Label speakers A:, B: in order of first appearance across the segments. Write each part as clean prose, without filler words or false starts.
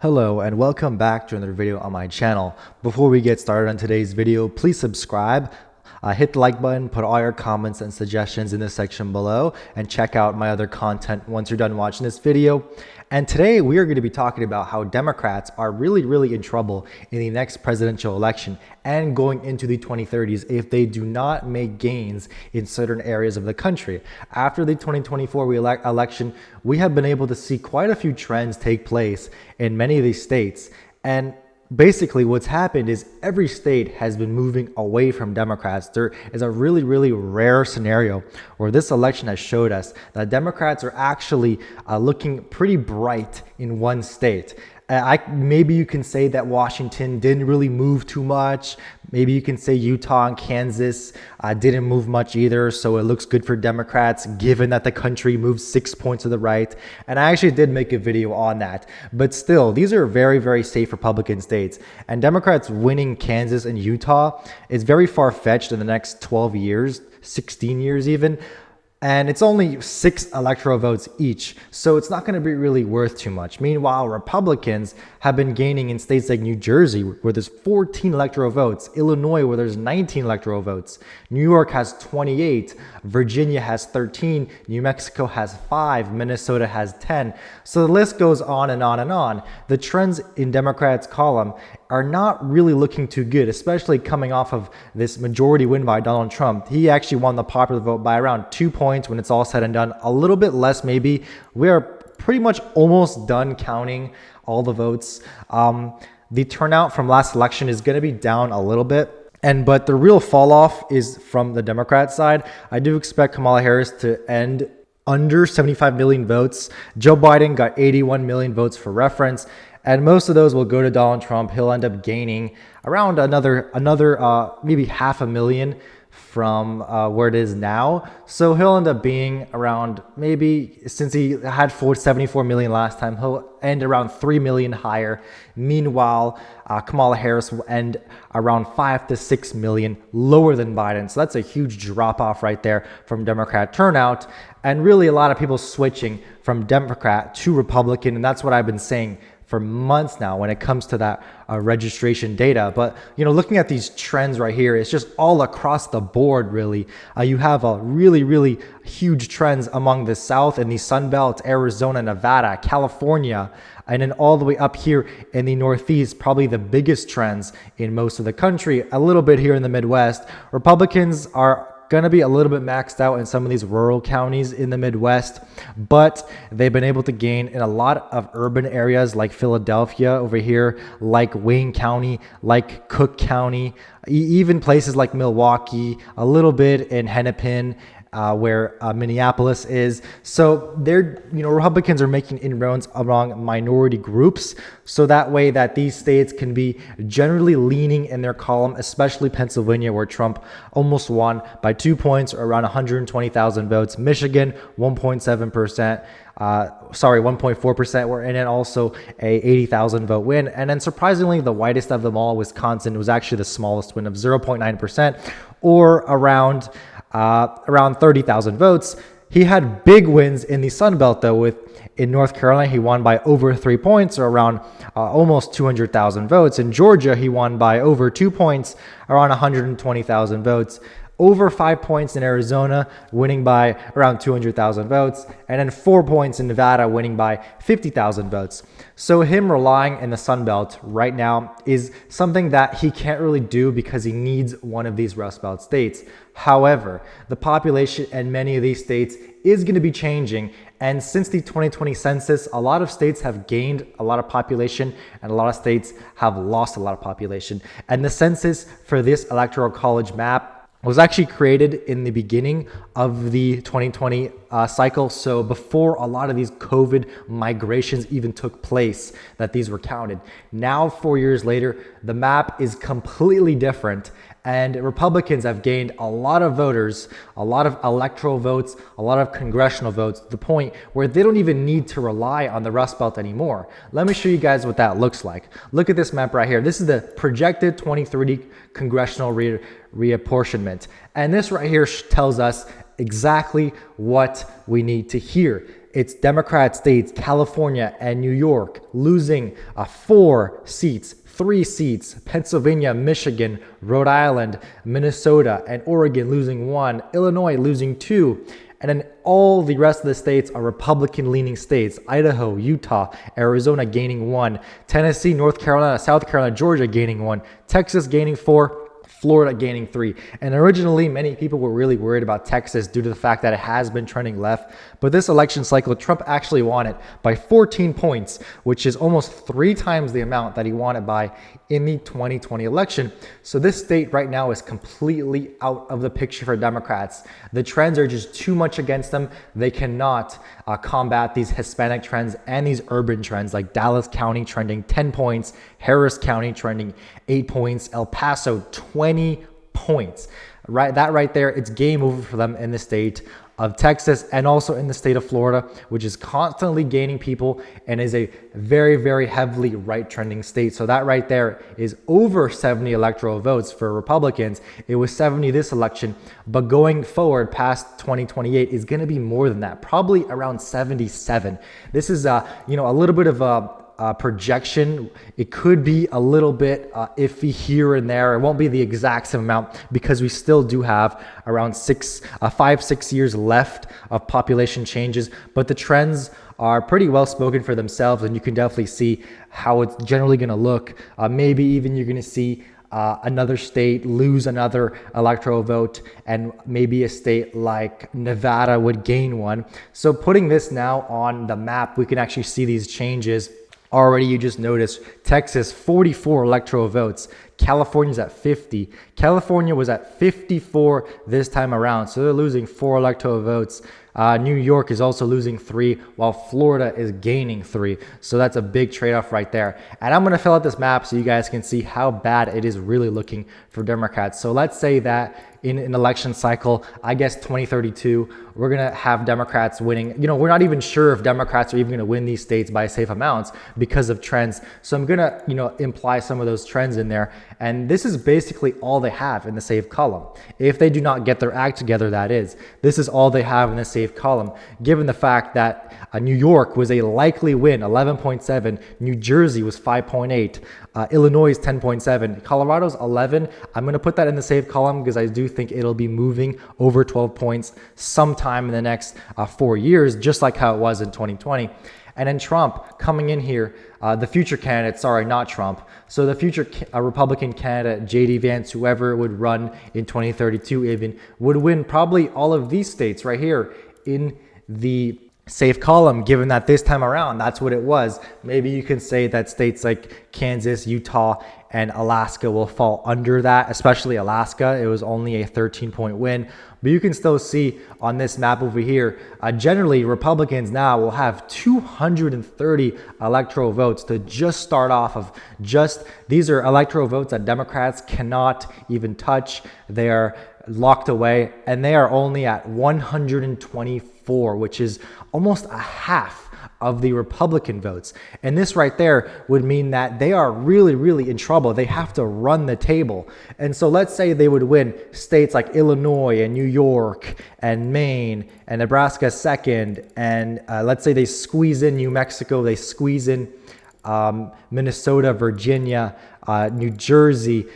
A: Hello and welcome back to another video on my channel. Before we get started on today's video, please subscribe, hit the like button, put all your comments and suggestions in the section below, and check out my other content once you're done watching this video. And today we are going to be talking about how Democrats are really in trouble in the next presidential election and going into the 2030s if they do not make gains in certain areas of the country. After the 2024 election, we have been able to see quite a few trends take place in many of these states. And basically what's happened is every state has been moving away from Democrats. There is a really rare scenario where this election has showed us that Democrats are actually looking pretty bright in one state. Maybe you can say that Washington didn't really move too much. Maybe you can say Utah and Kansas didn't move much either, so it looks good for Democrats given that the country moved 6 points to the right. And I actually did make a video on that. But still, these are very safe Republican states. And Democrats winning Kansas and Utah is very far-fetched in the next 12 years, 16 years even. And it's only 6 electoral votes each, so it's not going to be really worth too much. Meanwhile, Republicans have been gaining in states like New Jersey, where there's 14 electoral votes, Illinois, where there's 19 electoral votes, New York has 28, Virginia has 13, New Mexico has 5, Minnesota has 10. So the list goes on and on and on. The trends in Democrats' column are not really looking too good, especially coming off of this majority win by Donald Trump. He actually won the popular vote by around 2 points when it's all said and done, a little bit less maybe. We are pretty much almost done counting all the votes. The turnout from last election is going to be down a little bit. But the real fall off is from the Democrat side. I do expect Kamala Harris to end under 75 million votes. Joe Biden got 81 million votes for reference. And most of those will go to Donald Trump. He'll end up gaining around another maybe 500,000 from where it is now. So he'll end up being around, maybe since he had 74 million last time, he'll end around 3 million higher. Meanwhile, Kamala Harris will end around 5 to 6 million lower than Biden. So that's a huge drop off right there from Democrat turnout. And really a lot of people switching from Democrat to Republican. And that's what I've been saying for months now when it comes to that registration data. But looking at these trends right here, it's just all across the board really. You have a really huge trends among the South and the Sun Belt, Arizona, Nevada, California, and then all the way up here in the Northeast, probably the biggest trends in most of the country, a little bit here in the Midwest. Republicans are going to be a little bit maxed out in some of these rural counties in the Midwest, but they've been able to gain in a lot of urban areas like Philadelphia over here, like Wayne County, like Cook County, even places like Milwaukee, a little bit in Hennepin, where Minneapolis is. So Republicans are making inroads among minority groups, so that way that these states can be generally leaning in their column, especially Pennsylvania, where Trump almost won by 2 points, or around 120,000 votes. Michigan, 1.7%. 1.4%, and then also a 80,000 vote win. And then surprisingly, the widest of them all, Wisconsin, was actually the smallest win of 0.9%, or around 30,000 votes. He had big wins in the Sun Belt though. In North Carolina, he won by over 3 points, or around almost 200,000 votes. In Georgia, he won by over 2 points, around 120,000 votes. Over 5 points in Arizona, winning by around 200,000 votes, and then 4 points in Nevada, winning by 50,000 votes. So him relying in the Sun Belt right now is something that he can't really do because he needs one of these Rust Belt states. However, the population in many of these states is going to be changing. And since the 2020 census, a lot of states have gained a lot of population and a lot of states have lost a lot of population. And the census for this Electoral College map was actually created in the beginning of the 2020 cycle. So before a lot of these COVID migrations even took place, that these were counted. Now, 4 years later, the map is completely different. And Republicans have gained a lot of voters, a lot of electoral votes, a lot of congressional votes, to the point where they don't even need to rely on the Rust Belt anymore. Let me show you guys what that looks like. Look at this map right here. This is the projected 2030 congressional reapportionment. And this right here tells us exactly what we need to hear. it's Democrat states, California and New York, losing 4 seats, 3 seats, Pennsylvania, Michigan, Rhode Island, Minnesota, and Oregon losing 1, Illinois losing 2, and then all the rest of the states are Republican-leaning states. Idaho, Utah, Arizona gaining 1, Tennessee, North Carolina, South Carolina, Georgia gaining 1, Texas gaining 4, Florida gaining 3. And originally, many people were really worried about Texas due to the fact that it has been trending left. But this election cycle, Trump actually won it by 14 points, which is almost 3 times the amount that he won it by in the 2020 election. So this state right now is completely out of the picture for Democrats. The trends are just too much against them. They cannot combat these Hispanic trends and these urban trends, like Dallas County trending 10 points, Harris County trending 8 points, El Paso 20 points. Right, that right there, it's game over for them in the state of Texas and also in the state of Florida, which is constantly gaining people and is a very, very heavily right trending state. So that right there is over 70 electoral votes for Republicans. It was 70 this election, but going forward past 2028 is going to be more than that, probably around 77. This is a little bit of a projection. It could be a little bit iffy here and there. It won't be the exact same amount because we still do have around 5-6 years left of population changes, but the trends are pretty well spoken for themselves, and you can definitely see how it's generally going to look. Maybe even you're going to see another state lose another electoral vote, and maybe a state like Nevada would gain one. So putting this now on the map, we can actually see these changes. Already, you just noticed Texas, 44 electoral votes. California's at 50. California was at 54 this time around, so they're losing 4 electoral votes. New York is also losing 3, while Florida is gaining 3. So that's a big trade-off right there. And I'm going to fill out this map so you guys can see how bad it is really looking for Democrats. So let's say that in an election cycle, I guess 2032, we're going to have Democrats winning. We're not even sure if Democrats are even going to win these states by safe amounts because of trends. So I'm going to, imply some of those trends in there. And this is basically all they have in the safe column. If they do not get their act together, that is. This is all they have in the safe column, given the fact that New York was a likely win, 11.7. New Jersey was 5.8. Illinois is 10.7. Colorado's 11. I'm going to put that in the safe column because I do think it'll be moving over 12 points sometime in the next 4 years, just like how it was in 2020. And then Trump coming in here, the future candidate, sorry, not Trump. So the future Republican candidate, J.D. Vance, whoever would run in 2032 even, would win probably all of these states right here in the safe column, given that this time around, that's what it was. Maybe you can say that states like Kansas, Utah, and Alaska will fall under that, especially Alaska. It was only a 13-point win. But you can still see on this map over here, generally Republicans now will have 230 electoral votes to just start off of these are electoral votes that Democrats cannot even touch. They are locked away, and they are only at 124, which is almost a half of the Republican votes. And this right there would mean that they are really, really in trouble. They have to run the table. And so let's say they would win states like Illinois and New York and Maine and Nebraska second. And let's say they squeeze in New Mexico, they squeeze in Minnesota, Virginia, New Jersey,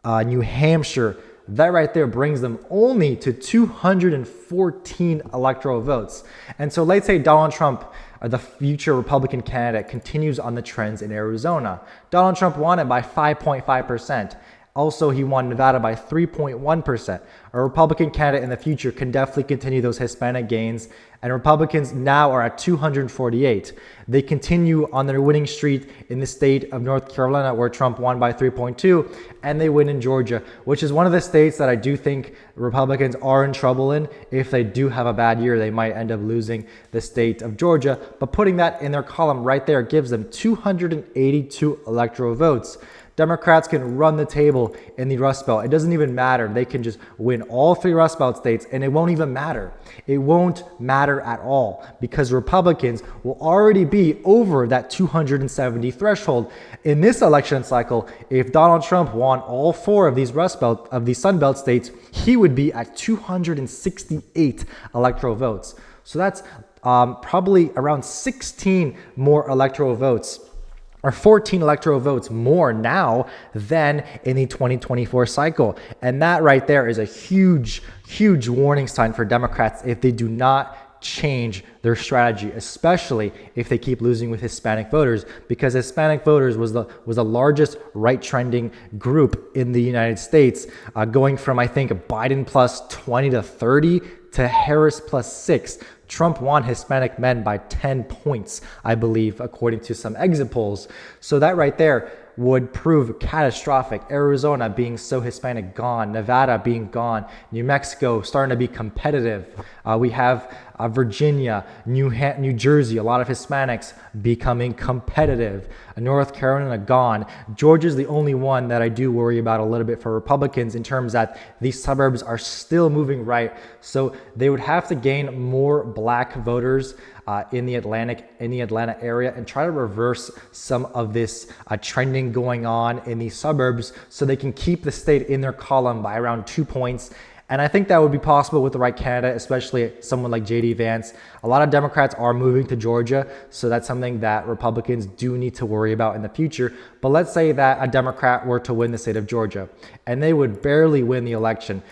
A: New Hampshire. That right there brings them only to 214 electoral votes. And so let's say Donald Trump, the future Republican candidate, continues on the trends in Arizona. Donald Trump won it by 5.5%. Also, he won Nevada by 3.1%. A Republican candidate in the future can definitely continue those Hispanic gains, and Republicans now are at 248. They continue on their winning streak in the state of North Carolina, where Trump won by 3.2, and they win in Georgia, which is one of the states that I do think Republicans are in trouble in. If they do have a bad year, they might end up losing the state of Georgia. But putting that in their column right there gives them 282 electoral votes. Democrats can run the table in the Rust Belt. It doesn't even matter. They can just win all 3 Rust Belt states, and it won't even matter. It won't matter at all because Republicans will already be over that 270 threshold. In this election cycle, if Donald Trump won all 4 of these Sun Belt states, he would be at 268 electoral votes. So that's probably around 16 more electoral votes, or 14 electoral votes more now than in the 2024 cycle. And that right there is a huge, huge warning sign for Democrats if they do not change their strategy, especially if they keep losing with Hispanic voters, because Hispanic voters was the largest right trending group in the United States, going from, I think, Biden plus 20 to 30 to Harris plus 6. Trump won Hispanic men by 10 points, I believe, according to some exit polls. So that right there would prove catastrophic. Arizona being so Hispanic gone, Nevada being gone, New Mexico starting to be competitive. We have Virginia, New Jersey, a lot of Hispanics becoming competitive. North Carolina gone. Georgia's the only one that I do worry about a little bit for Republicans in terms that these suburbs are still moving right. So they would have to gain more black voters in the Atlanta area and try to reverse some of this trending going on in these suburbs so they can keep the state in their column by around 2 points. And I think that would be possible with the right candidate, especially someone like J.D. Vance. A lot of Democrats are moving to Georgia, so that's something that Republicans do need to worry about in the future. But let's say that a Democrat were to win the state of Georgia, and they would barely win the election.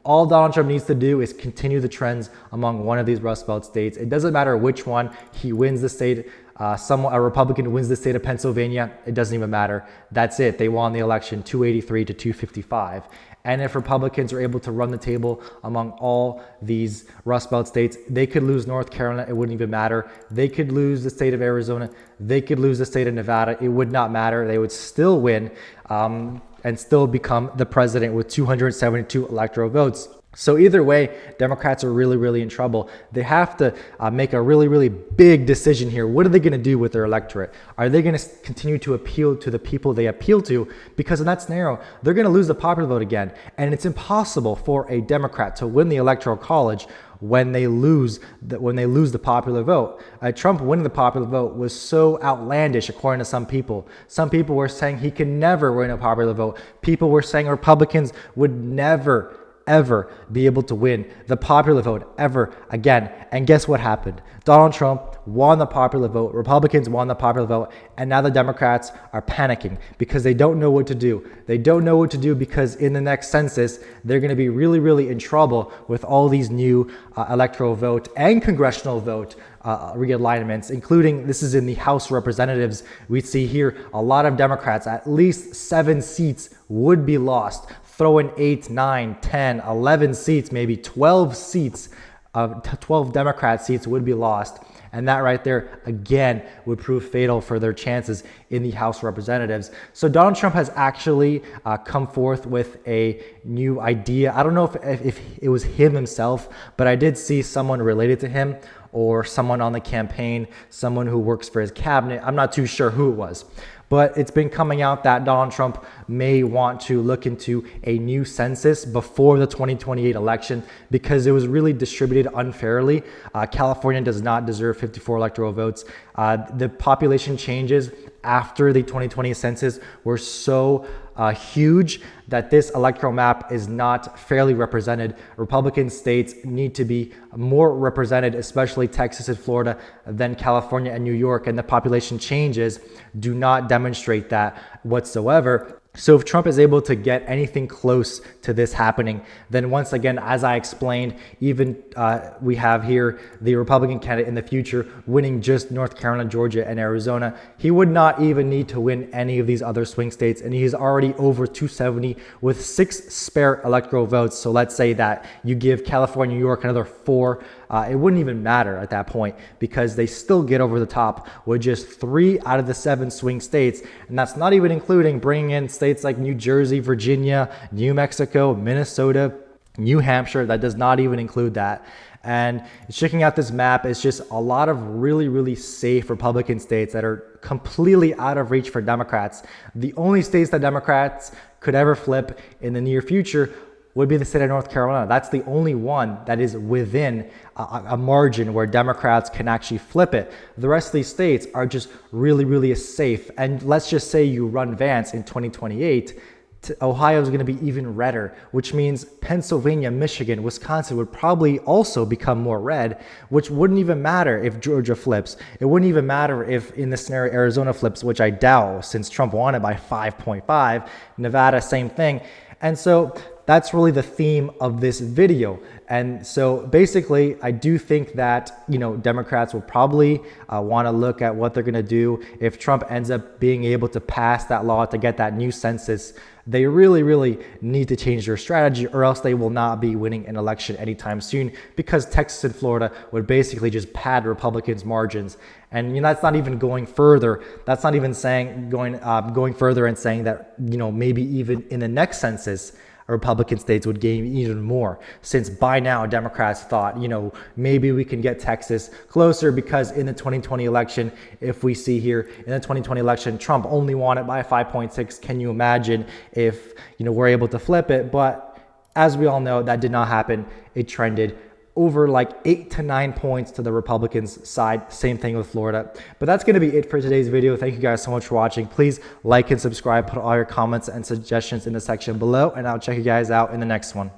A: All Donald Trump needs to do is continue the trends among one of these Rust Belt states. It doesn't matter which one. He wins the state. A Republican wins the state of Pennsylvania. It doesn't even matter. That's it. They won the election 283 to 255. And if Republicans are able to run the table among all these Rust Belt states, they could lose North Carolina. It wouldn't even matter. They could lose the state of Arizona. They could lose the state of Nevada. It would not matter. They would still win and still become the president with 272 electoral votes. So either way, Democrats are really, really in trouble. They have to make a really, really big decision here. What are they going to do with their electorate? Are they going to continue to appeal to the people they appeal to? Because in that scenario, they're going to lose the popular vote again. And it's impossible for a Democrat to win the Electoral College when they lose the popular vote. Trump winning the popular vote was so outlandish, according to some people. Some people were saying he could never win a popular vote. People were saying Republicans would never ever be able to win the popular vote ever again. And guess what happened? Donald Trump won the popular vote. Republicans won the popular vote. And now the Democrats are panicking because they don't know what to do. They don't know what to do because in the next census, they're going to be really, really in trouble with all these new electoral vote and congressional vote realignments, including, this is in the House of Representatives. We see here a lot of Democrats, at least 7 seats would be lost. Throw in 8, 9, 10, 11 seats, maybe 12 seats, 12 Democrat seats would be lost. And that right there, again, would prove fatal for their chances in the House of Representatives. So Donald Trump has actually come forth with a new idea. I don't know if it was him himself, but I did see someone related to him or someone on the campaign, someone who works for his cabinet. I'm not too sure who it was. But it's been coming out that Donald Trump may want to look into a new census before the 2028 election because it was really distributed unfairly. California does not deserve 54 electoral votes. The population changes after the 2020 census were so huge that this electoral map is not fairly represented. Republican states need to be more represented, especially Texas and Florida, than California and New York, and the population changes do not demonstrate that whatsoever. So if Trump is able to get anything close to this happening, then once again, as I explained, even we have here the Republican candidate in the future winning just North Carolina, Georgia, and Arizona. He would not even need to win any of these other swing states, and he's already over 270 with 6 spare electoral votes. So let's say that you give California, New York another 4. It wouldn't even matter at that point because they still get over the top with just 3 out of the 7 swing states. And that's not even including bringing in states like New Jersey, Virginia, New Mexico, Minnesota, New Hampshire. That does not even include that. And checking out this map, it's just a lot of really, really safe Republican states that are completely out of reach for Democrats. The only states that Democrats could ever flip in the near future would be the state of North Carolina. That's the only one that is within a margin where Democrats can actually flip it. The rest of these states are just really, really safe. And let's just say you run Vance in 2028. Ohio is going to be even redder, which means Pennsylvania, Michigan, Wisconsin would probably also become more red, which wouldn't even matter if Georgia flips. It wouldn't even matter if in this scenario Arizona flips, which I doubt since Trump won it by 5.5. Nevada, same thing. And so that's really the theme of this video. And so basically, I do think that, Democrats will probably want to look at what they're going to do if Trump ends up being able to pass that law to get that new census. They really, really need to change their strategy, or else they will not be winning an election anytime soon, because Texas and Florida would basically just pad Republicans' margins. And that's not even going further. That's not even saying going further and saying that maybe even in the next census, Republican states would gain even more, since by now Democrats thought, maybe we can get Texas closer, because in the 2020 election, if we see here in the 2020 election, Trump only won it by 5.6. Can you imagine if, we're able to flip it? But as we all know, that did not happen. It trended over like 8 to 9 points to the Republicans' side. Same thing with Florida. But that's going to be it for today's video. Thank you guys so much for watching. Please like and subscribe. Put all your comments and suggestions in the section below, and I'll check you guys out in the next one.